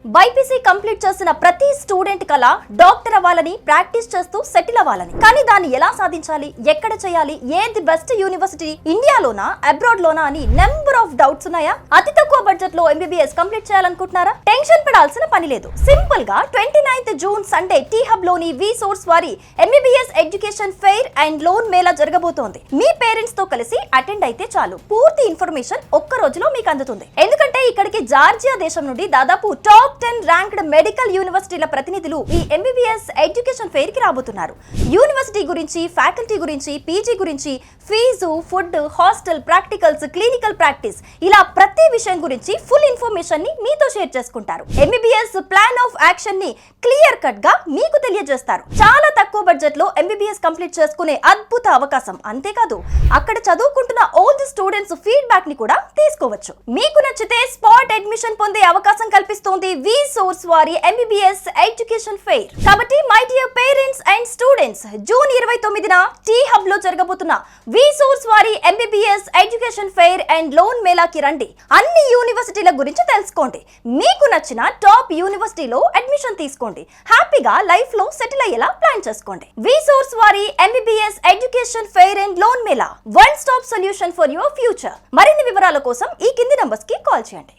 BiPC complete చేసిన ప్రతి student కల డాక్టర్ అవ్వాలని, ప్రాక్టీస్ చేస్తూ సెటిల్ అవ్వాలని. కానీ దాన్ని ఎలా సాధించాలి, ఎక్కడ చేయాలి, ఏది బెస్ట్ యూనివర్సిటీ, ఇండియాలోనా అబ్రాడ్ లోనా అని నెంబర్ ఆఫ్ డౌట్స్ ఉన్నాయా? అతి తక్కువ బడ్జెట్ లో ఎంబీబీఎస్ కంప్లీట్ చేయాలనుకుంటున్నారా? టెన్షన్ పడాల్సిన పని లేదు. సింపుల్ గా 29th June Sunday tea hub లోని వి సోర్స్ వారి MBBS education fair and loan Mela జరగబోతోంది. మీ పేరెంట్స్ తో కలిసి అటెండ్ అయితే చాలు, పూర్తి ఇన్ఫర్మేషన్ ఒక్క రోజులో మీకు అందుతుంది. ఎందుకంటే ఇక్కడికి జార్జియా దేశం నుండి దాదాపు టాప్ 10 ర్యాంక్డ్ మెడికల్ యూనివర్సిటీల ప్రతినిధులు ఈ ఎంబీబీఎస్ ఎడ్యుకేషన్ ఫెయిర్ కి రాబోతున్నారు. యూనివర్సిటీ గురించి, ఫ్యాకల్టీ గురించి, పీజీ గురించి, fee, food, hostel, practicals, clinical practice, ఇలా ప్రతి విషయం గురించి ఫుల్ ఇన్ఫర్మేషన్ ని మీతో షేర్ చేసుకుంటారు. ఎంబీబీఎస్ ప్లాన్ ఆఫ్ యాక్షన్ ని క్లియర్ కట్ గా మీకు తెలియజేస్తారు. చాలా తక్కువ బడ్జెట్ లో ఎంబీబీఎస్ కంప్లీట్ చేసుకునే అద్భుత అవకాశం. అంతేకాదు అక్కడ చదువుకుంటున్న ఓల్డ్ స్టూడెంట్స్ ఫీడ్బ్యాక్ ని కూడా తీసుకోవచ్చు. మీకు నచ్చితే స్పాట్ అడ్మిషన్ పొందే అవకాశం కల్పిస్తోంది వి సోర్స్ వారి ఎంబీబీఎస్ ఎడ్యుకేషన్ ఫెయిర్. కాబట్టి my dear parents and students, June 29న టీ హబ్ లో జరగబోతున్న వి సోర్స్ వారి MBBS education fair and loan మేళాకి రండి. అన్ని యూనివర్సిటీల గురించి తెలుసుకోండి. మీకు నచ్చిన టాప్ యూనివర్సిటీలో అడ్మిషన్ తీసుకోండి. హ్యాపీగా లైఫ్ లో సెటిల్ అయ్యేలా ప్లాన్ చేసుకోండి. వి సోర్స్ వారి MBBS education fair and loan Mela, one stop solution for your future. మరిన్ని వివరాల కోసం ఈ కింది నంబర్స్ కి కాల్ చేయండి.